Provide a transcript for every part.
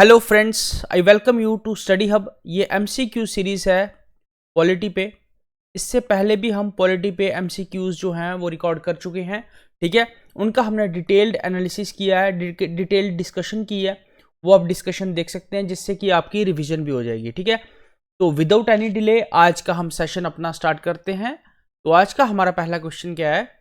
Hello friends, I welcome you to study hub. ये MCQ series है polity पे। इससे पहले भी हम पॉलिटी पे एमसीक्यूज़ जो हैं वो रिकॉर्ड कर चुके हैं। ठीक है, उनका हमने डिटेल्ड एनालिसिस किया है, डिटेल्ड डिस्कशन की है। वो आप डिस्कशन देख सकते हैं जिससे कि आपकी रिवीजन भी हो जाएगी। ठीक है, तो विदाउट एनी डिले आज का हम सेशन अपना स्टार्ट करते हैं। तो आज का हमारा पहला क्वेश्चन क्या है?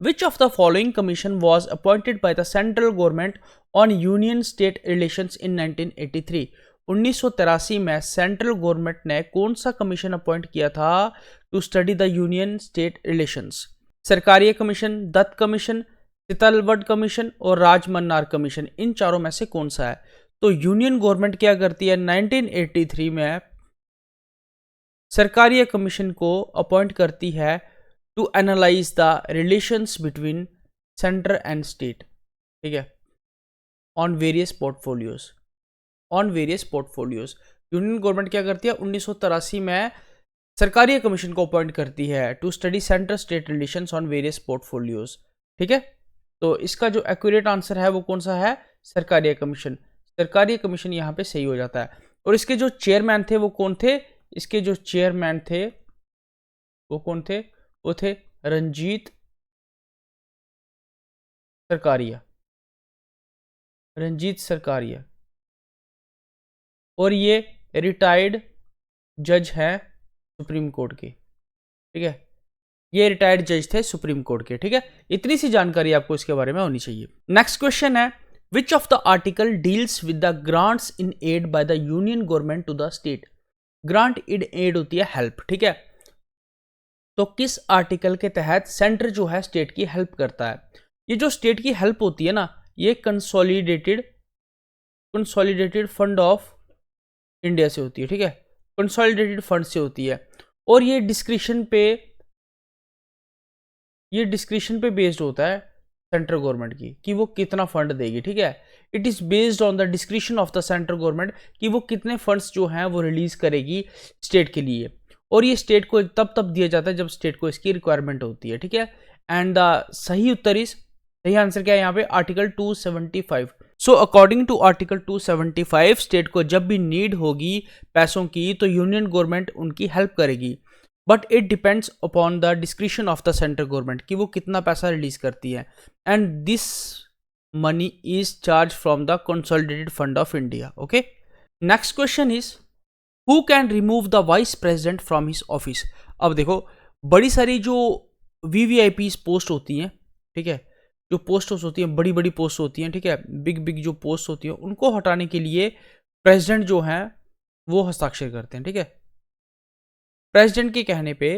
Which of the following commission was appointed by the central government on union-state relations in 1983? 1983 में सेंट्रल गवर्नमेंट ने कौन सा कमीशन अपॉइंट किया था to study the union state relations? Sarkaria commission, Dutt commission, Chitalwad commission और राजमन्नार कमीशन, इन चारों में से कौन सा है? तो यूनियन गवर्नमेंट क्या करती है 1983 में सरकारीय कमीशन को अपॉइंट करती है to analyze the relations between center and state. ठीक है, on various portfolios union government क्या करती है 1983 में सरकारी कमीशन को अपॉइंट करती है to study centre state relations on various portfolios. ठीक है, तो इसका जो एक्यूरेट आंसर है वो कौन सा है? सरकारी कमीशन। सरकारी कमीशन यहाँ पे सही हो जाता है। और इसके जो चेयरमैन थे वो कौन थे? इसके जो चेयरमैन थे वो कौन थे? वो थे रंजीत सरकारिया। और ये रिटायर्ड जज हैं सुप्रीम कोर्ट के। ठीक है, ये रिटायर्ड जज थे सुप्रीम कोर्ट के। ठीक है, इतनी सी जानकारी आपको इसके बारे में होनी चाहिए। नेक्स्ट क्वेश्चन है, which of the article deals with the grants in aid by the union government to the state? Grant in aid होती है हेल्प। ठीक है, तो किस आर्टिकल के तहत सेंटर जो है स्टेट की हेल्प करता है? ये जो स्टेट की हेल्प होती है ना, ये कंसोलिडेटेड फंड ऑफ इंडिया से होती है। ठीक है, कंसोलिडेटेड फंड से होती है। और ये डिस्क्रिप्शन पे बेस्ड होता है सेंट्रल गवर्नमेंट की कि वो कितना फंड देगी। ठीक है, it is based on the description of the central government कि वो कितने फंड्स जो हैं वो रिलीज करेगी स्टेट के लिए। और ये स्टेट को तब दिया जाता है जब स्टेट को इसकी रिक्वायरमेंट होती है। ठीक है, एंड द सही आंसर क्या है यहाँ पे? Article 275। So according to article 275 state को जब भी नीड होगी पैसों की तो यूनियन गवर्नमेंट उनकी हेल्प करेगी, but it depends upon the description of the central government कि वो कितना पैसा रिलीज करती है। And this money is charge from the consolidated fund of India. Okay, next question is, who can remove the vice president from his office? अब देखो, बड़ी सारी जो वीवीआईपी पोस्ट होती हैं, ठीक है, जो पोस्ट होती हैं, बड़ी बड़ी पोस्ट होती हैं, ठीक है, बिग जो पोस्ट होती हैं, उनको हटाने के लिए प्रेसिडेंट जो हैं वो हस्ताक्षर करते हैं। ठीक है, प्रेसिडेंट के कहने पे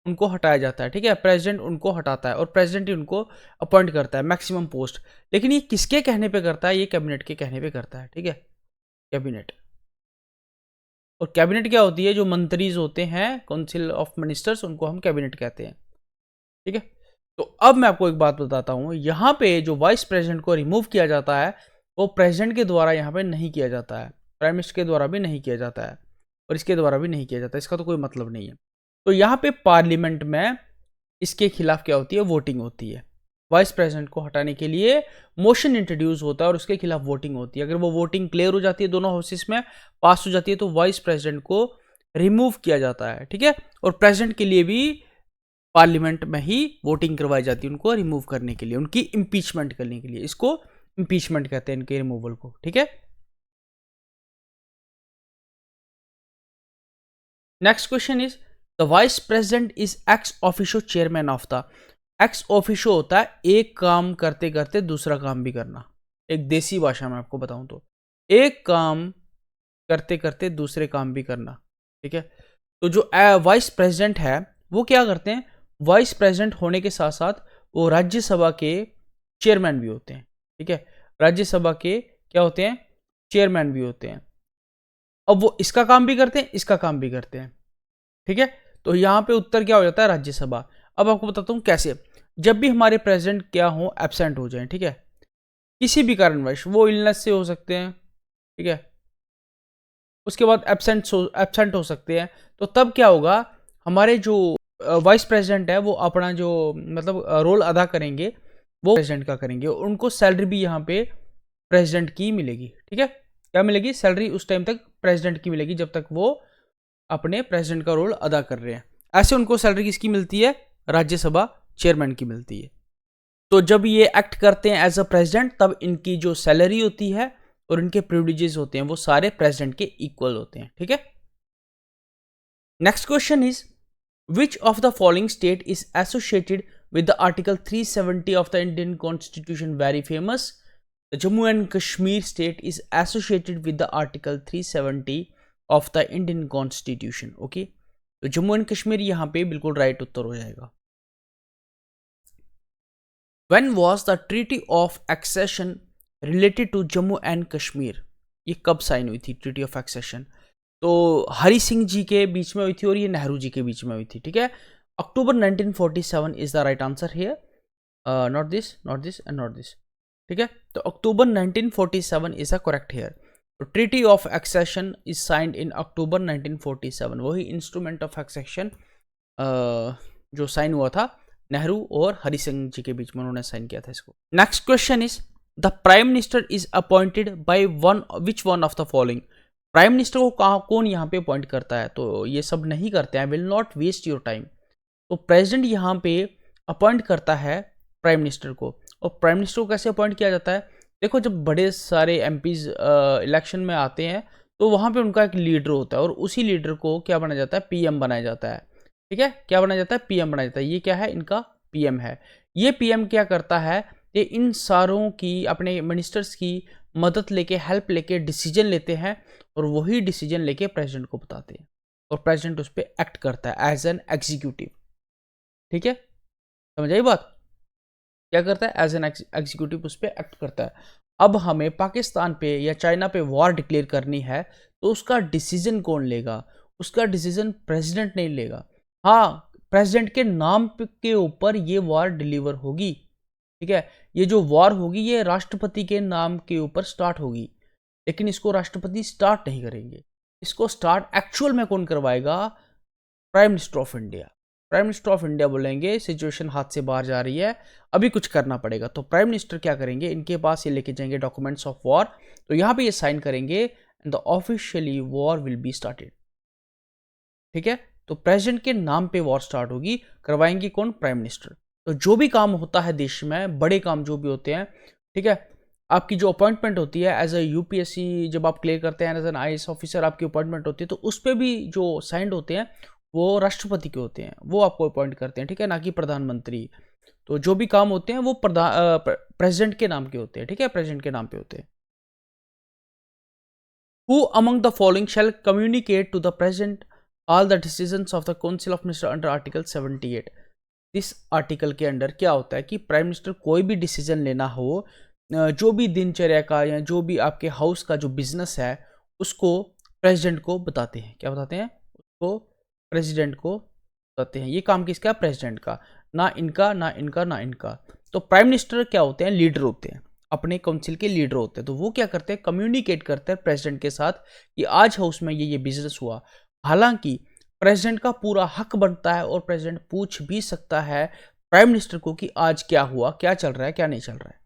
उनको हटाया जाता है। ठीक है, प्रेसिडेंट उनको हटाता है और प्रेसिडेंट ही उनको अपॉइंट करता है मैक्सिमम पोस्ट। लेकिन ये किसके कहने पे करता है? ये कैबिनेट के कहने पे करता है। ठीक है, कैबिनेट। और कैबिनेट क्या होती है? जो मंत्रीज होते हैं, काउंसिल ऑफ मिनिस्टर्स, उनको हम कैबिनेट कहते हैं। ठीक है, तो अब मैं आपको एक बात बताता हूं, यहां पे जो वाइस प्रेसिडेंट को रिमूव किया जाता है वो प्रेसिडेंट के द्वारा यहां पे नहीं किया जाता है, प्राइम मिनिस्टर के द्वारा भी नहीं किया जाता है और इसके द्वारा भी नहीं किया जाता है। इसका तो कोई मतलब नहीं है। तो यहां पे पार्लियामेंट में इसके खिलाफ क्या होती है? वोटिंग होती है। वाइस प्रेसिडेंट को हटाने के लिए मोशन इंट्रोड्यूस होता है और उसके खिलाफ वोटिंग होती है। अगर वो वोटिंग क्लियर हो जाती है, दोनों हाउसेस में पास हो जाती है, तो वाइस प्रेसिडेंट को रिमूव किया जाता है। ठीक है, और प्रेसिडेंट के लिए भी पार्लियामेंट में ही वोटिंग करवाई जाती है उनको रिमूव करने के लिए, उनकी इंपीचमेंट करने के लिए। इसको इंपीचमेंट कहते हैं, इनके रिमूवल को। ठीक है, next question is, the vice president is ex officio chairman of the. Ex officio होता है एक काम करते करते दूसरा काम भी करना। एक देसी भाषा में आपको बताऊं तो एक काम करते करते दूसरे काम भी करना। ठीक है, तो जो वाइस प्रेसिडेंट है वो क्या करते हैं? वाइस प्रेसिडेंट होने के साथ साथ वो राज्यसभा के चेयरमैन भी होते हैं। ठीक है, राज्यसभा के क्या होते हैं? चेयरमैन भी होते हैं। अब वो इसका काम भी करते हैं, इसका काम भी करते हैं। ठीक है, तो यहां पे उत्तर क्या हो जाता है? राज्यसभा। अब आपको बताता हूं कैसे। जब भी हमारे प्रेसिडेंट क्या हो, एब्सेंट हो जाए, ठीक है, किसी भी कारणवश, वो इलनेस से हो सकते हैं, ठीक है, उसके बाद एब्सेंट हो सकते हैं, तो तब क्या होगा? हमारे जो वाइस प्रेसिडेंट है वो अपना जो मतलब रोल अदा करेंगे वो प्रेसिडेंट का करेंगे। उनको सैलरी भी यहाँ पे प्रेसिडेंट की मिलेगी, ठीक है। क्या मिलेगी? सैलरी उस टाइम तक प्रेसिडेंट की मिलेगी जब तक वो अपने प्रेसिडेंट का रोल अदा कर रहे हैं। ऐसे उनको सैलरी किसकी मिलती है? राज्यसभा चेयरमैन की मिलती है। तो जब ये एक्ट करते हैं एज अ प्रेसिडेंट, तब इनकी जो सैलरी होती है और इनके प्रिविलेजेस होते हैं वो सारे प्रेसिडेंट के इक्वल होते हैं, ठीक है। Next question is which of the following state is associated with the article 370 of the Indian Constitution very famous? The Jammu and Kashmir state is associated with the article 370 of the Indian Constitution. Okay, तो Jammu and Kashmir यहाँ पे बिल्कुल right उत्तर हो जाएगा। When was the treaty of accession related to Jammu and Kashmir? ये कब sign हुई थी ट्रीटी ऑफ एक्सेशन? तो हरि सिंह जी के बीच में हुई थी और ये नेहरू जी के बीच में हुई थी, ठीक है। October 1947 is the right answer here. Not this, and not this. ठीक है, तो October 1947 is the correct here. तो Treaty of Accession is signed in October 1947. वही instrument of accession जो साइन हुआ था नेहरू और हरि सिंह जी के बीच में, उन्होंने साइन किया था इसको। Next question is the prime minister is appointed by which one of the following? Prime minister को कौन यहाँ पे अपॉइंट करता है? तो ये सब नहीं करते हैं, will not waste your time. तो प्रेसिडेंट यहाँ पे अपॉइंट करता है प्राइम मिनिस्टर को। और प्राइम मिनिस्टर को कैसे अपॉइंट किया जाता है? देखो, जब बड़े सारे एमपीज इलेक्शन में आते हैं तो वहाँ पे उनका एक लीडर होता है और उसी लीडर को क्या बनाया जाता है? पीएम बनाया जाता है, ठीक है। क्या बनाया जाता है? पीएम बनाया जाता है। ये क्या है? इनका पीएम है। ये पीएम क्या करता है? ये इन सारों की, अपने मिनिस्टर्स की मदद लेके, हेल्प लेके डिसीजन लेते हैं और वही डिसीजन लेके प्रेसिडेंट को बताते हैं और प्रेसिडेंट उस पर एक्ट करता है एज एन एग्जीक्यूटिव, ठीक है। समझ आई बात? क्या करता है? एज एन एग्जीक्यूटिव उस पर एक्ट करता है। अब हमें पाकिस्तान पे या चाइना पे वॉर डिक्लेयर करनी है तो उसका डिसीजन कौन लेगा? उसका डिसीजन प्रेसिडेंट नहीं लेगा। हाँ, प्रेसिडेंट के नाम के ऊपर ये वॉर डिलीवर होगी, ठीक है। ये जो वॉर होगी ये राष्ट्रपति के नाम के ऊपर स्टार्ट होगी, लेकिन इसको राष्ट्रपति स्टार्ट नहीं करेंगे। इसको स्टार्ट एक्चुअल में कौन करवाएगा? Prime minister of India. Prime minister of India बोलेंगे सिचुएशन हाथ से बाहर जा रही है, अभी कुछ करना पड़ेगा। तो प्राइम मिनिस्टर क्या करेंगे? इनके पास ये लेके जाएंगे डॉक्यूमेंट्स ऑफ वॉर, तो यहाँ पे ये साइन करेंगे and the officially war will be started, ठीक है। तो प्रेसिडेंट के नाम पे वॉर स्टार्ट होगी, करवाएंगे कौन? Prime minister. तो जो भी काम होता है देश में, बड़े काम जो भी होते हैं, ठीक है, आपकी जो अपॉइंटमेंट होती है एज अ यूपीएससी, जब आप क्लियर करते हैं एज एन आईएएस ऑफिसर, आपकी अपॉइंटमेंट होती है, तो उस पर भी जो साइंड होते हैं वो राष्ट्रपति के होते हैं, वो आपको अपॉइंट करते हैं, ठीक है, ना कि प्रधानमंत्री। तो जो भी काम होते हैं वो प्रेसिडेंट के नाम के होते हैं, ठीक है, प्रेसिडेंट के नाम पे होते हैं। Who among the following shall communicate to the president all the decisions of the council of minister under article 78? इस आर्टिकल के अंडर क्या होता है कि प्राइम मिनिस्टर कोई भी डिसीजन लेना हो, जो भी दिनचर्या का या जो भी आपके हाउस का जो बिजनेस है उसको प्रेसिडेंट को बताते हैं। क्या बताते हैं? उसको प्रेसिडेंट को बताते हैं। ये काम किसका? प्रेसिडेंट का, ना इनका, ना इनका, ना इनका। तो प्राइम मिनिस्टर क्या होते हैं? लीडर होते हैं, अपने काउंसिल के लीडर होते हैं। तो वो क्या करते हैं? कम्युनिकेट करते हैं प्रेसिडेंट के साथ कि आज हाउस में ये बिजनेस हुआ। हालांकि प्रेसिडेंट का पूरा हक बनता है और प्रेसिडेंट पूछ भी सकता है प्राइम मिनिस्टर को कि आज क्या हुआ, क्या चल रहा है, क्या नहीं चल रहा है।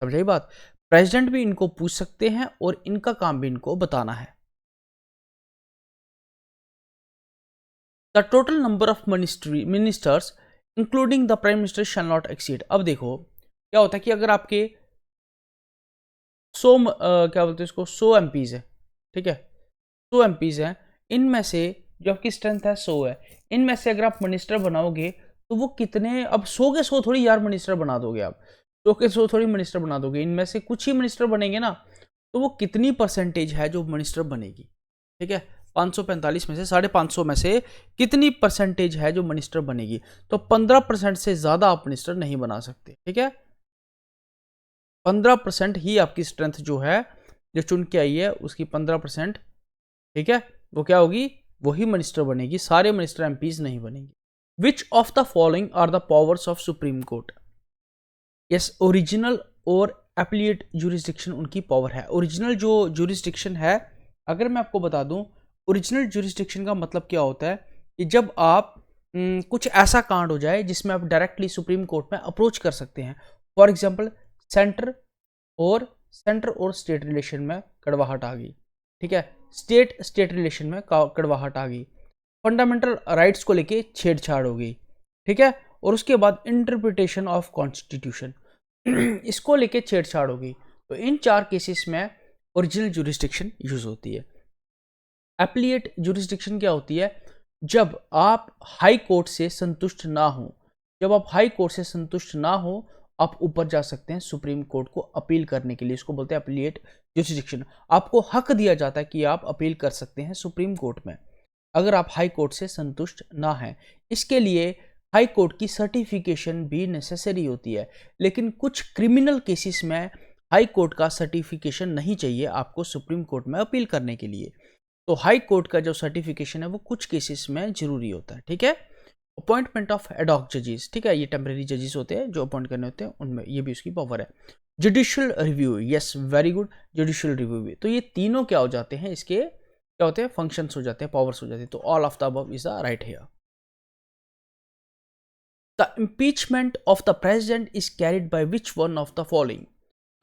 समझाई बात? प्रेसिडेंट भी इनको पूछ सकते हैं और इनका काम भी इनको बताना है। The total number of ministers including the prime minister shall not exceed. अब देखो क्या होता है कि अगर आपके 100 क्या बोलते हैं इसको, 100 एमपीज है, ठीक है, 100 एमपीज हैं, इनमें से जो आपकी स्ट्रेंथ है 100 है, इनमें से अगर आप मिनिस्टर बनाओगे तो वो कितने, अब 100 के 100 थोड़ी यार मिनिस्टर बना दोगे आप, 100 के 100 थोड़ी मिनिस्टर बना दोगे, इनमें से कुछ ही मिनिस्टर बनेंगे ना, तो वो कितनी परसेंटेज है जो मिनिस्टर बनेगी, ठीक है, 545 में से 550 में से कितनी परसेंटेज है जो मिनिस्टर बनेगी? तो 15% से ज़्यादा आप मिनिस्टर नहीं बना सकते, ठीक है, 15% ही आपकी स्ट्रेंथ जो है, जो चुन के आई है उसकी 15%, ठीक है, वो क्या होगी? वही मिनिस्टर बनेगी, सारे मिनिस्टर एमपीज नहीं बनेंगे। Which of the following are the powers of supreme court? Yes, original और एप्लीट ज्यूरिसडिक्शन उनकी पावर है। ओरिजिनल जो ज्यूरिसडिक्शन है, अगर मैं आपको बता दूं, ओरिजिनल ज्यूरिसडिक्शन का मतलब क्या होता है कि जब आप कुछ ऐसा कांड हो जाए जिसमें आप डायरेक्टली सुप्रीम कोर्ट में अप्रोच कर सकते हैं। फॉर एग्जांपल सेंटर और सेंटर और स्टेट रिलेशन में कड़वाहट आ गई, ठीक है, स्टेट स्टेट रिलेशन में कड़वाहट आ गई, फंडामेंटल राइट्स को लेके छेड़छाड़ हो गई, ठीक है, और उसके बाद इंटरप्रिटेशन ऑफ कॉन्स्टिट्यूशन इसको लेके छेड़छाड़ हो गई। तो इन 4 केसेस में ओरिजिनल जुरिस्डिक्शन यूज होती है। एप्लीएट जुरिस्डिक्शन क्या होती है? जब आप हाई कोर्ट से संतुष्ट ना हो, जब आप हाई कोर्ट से संतुष्ट ना हो, आप ऊपर जा सकते हैं सुप्रीम कोर्ट को अपील करने के लिए, इसको बोलते हैं एप्लीएट जुरिस्डिक्शन। आपको हक दिया जाता है कि आप अपील कर सकते हैं सुप्रीम कोर्ट में अगर आप हाई कोर्ट से संतुष्ट ना हैं। इसके लिए हाई कोर्ट की सर्टिफिकेशन भी नेसेसरी होती है, लेकिन कुछ क्रिमिनल केसेस में हाई कोर्ट का सर्टिफिकेशन नहीं चाहिए आपको सुप्रीम कोर्ट में अपील करने के लिए। तो हाई कोर्ट का जो सर्टिफिकेशन है वो कुछ केसेस में जरूरी होता है, ठीक है। अपॉइंटमेंट ऑफ एडॉक जजेस, ठीक है, ये टेम्परेरी जजेस होते हैं जो अपॉइंट करने होते हैं, उनमें ये भी उसकी पावर है। Judicial review, yes very good, judicial review भी। तो ये तीनों क्या हो जाते हैं, इसके क्या होते हैं, फंक्शंस हो जाते हैं, पावर्स हो जाते हैं। तो all of the above is the right here. The impeachment of the president is carried by which one of the following.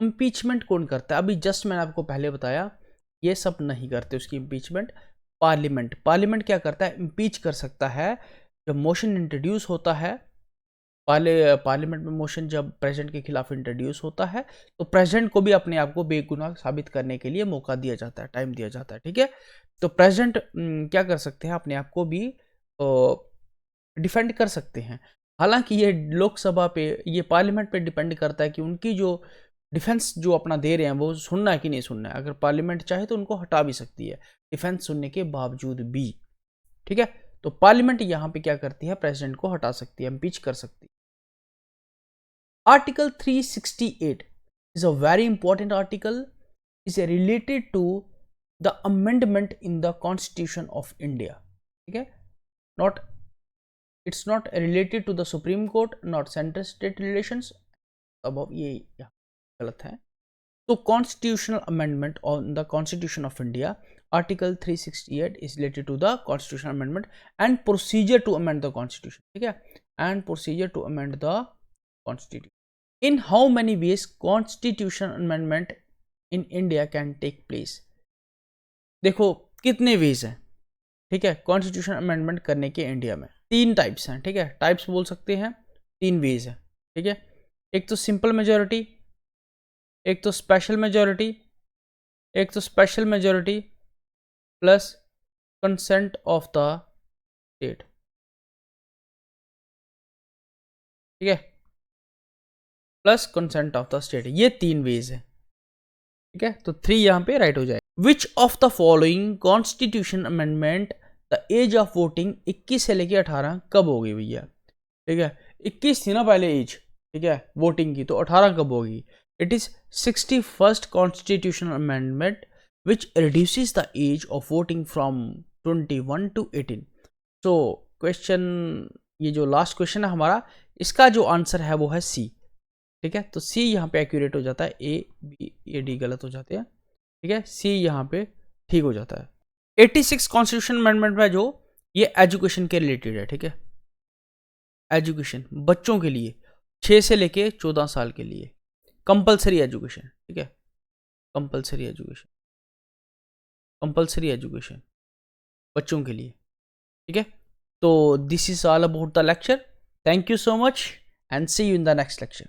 Impeachment कौन करता है? अभी जस्ट मैंने आपको पहले बताया, ये सब नहीं करते उसकी इम्पीचमेंट, पार्लियामेंट। पार्लियामेंट क्या करता है? इम्पीच कर सकता है जब मोशन इंट्रोड्यूस होता है, पार्लियामेंट में मोशन जब प्रेसिडेंट के खिलाफ इंट्रोड्यूस होता है तो प्रेसिडेंट को भी अपने आप को बेगुनाह साबित करने के लिए मौका दिया जाता है, टाइम दिया जाता है, ठीक है। तो प्रेसिडेंट क्या कर सकते हैं, अपने आप को भी डिफेंड कर सकते हैं। हालांकि ये लोकसभा पे, ये पार्लियामेंट पे डिपेंड करता है कि उनकी जो डिफेंस जो अपना दे रहे हैं वो सुनना है कि नहीं सुनना है। अगर पार्लियामेंट चाहे तो उनको हटा भी सकती है डिफेंस सुनने के बावजूद भी, ठीक है। तो पार्लियामेंट यहां पे क्या करती है, प्रेसिडेंट को हटा सकती है, इम्पीच कर सकती है। Article 368 is a very important article, is related to the amendment in the Constitution of India, ठीक है। not it's not related to the Supreme Court, not central state relations, above ये गलत है। तो constitutional amendment on the Constitution of India, Article 368 is related to the constitutional amendment and procedure to amend the constitution, ठीक है, and procedure to amend the constitution. In how many ways constitution amendment in India can take place? देखो कितने veg हैं, ठीक है, constitution amendment करने के India में 3 टाइप्स हैं, ठीक है, टाइप्स बोल सकते हैं, 3 वेज है, ठीक है। एक तो सिंपल मेजोरिटी, एक तो स्पेशल मेजोरिटी, एक तो special majority plus consent of the state, ठीक है, plus consent of the state, ये 3 वेज है, ठीक है। तो 3 यहां पे राइट हो जाए। Which of the following constitution amendment the age of voting 21 से लेके 18 कब हो गई भैया, ठीक है, 21 थी ना पहले एज, ठीक है, वोटिंग की, तो 18 कब होगी? It is 61st constitutional amendment which reduces the age of voting from 21 to 18। So question, ये जो लास्ट क्वेश्चन है हमारा, इसका जो आंसर है वो है सी, ठीक है। तो सी यहाँ पे एक्यूरेट हो जाता है, ए बी ए डी गलत हो जाते हैं, ठीक है, सी यहाँ पे ठीक हो जाता है। 86 कॉन्स्टिट्यूशन अमेंडमेंट में जो ये एजुकेशन के रिलेटेड है, ठीक है, एजुकेशन बच्चों के लिए 6 से लेके 14 साल के लिए कंपलसरी एजुकेशन, ठीक है, कंपलसरी एजुकेशन, कंपलसरी एजुकेशन बच्चों के लिए, ठीक है। तो this is all about the lecture. Thank you so much and see you in the next lecture.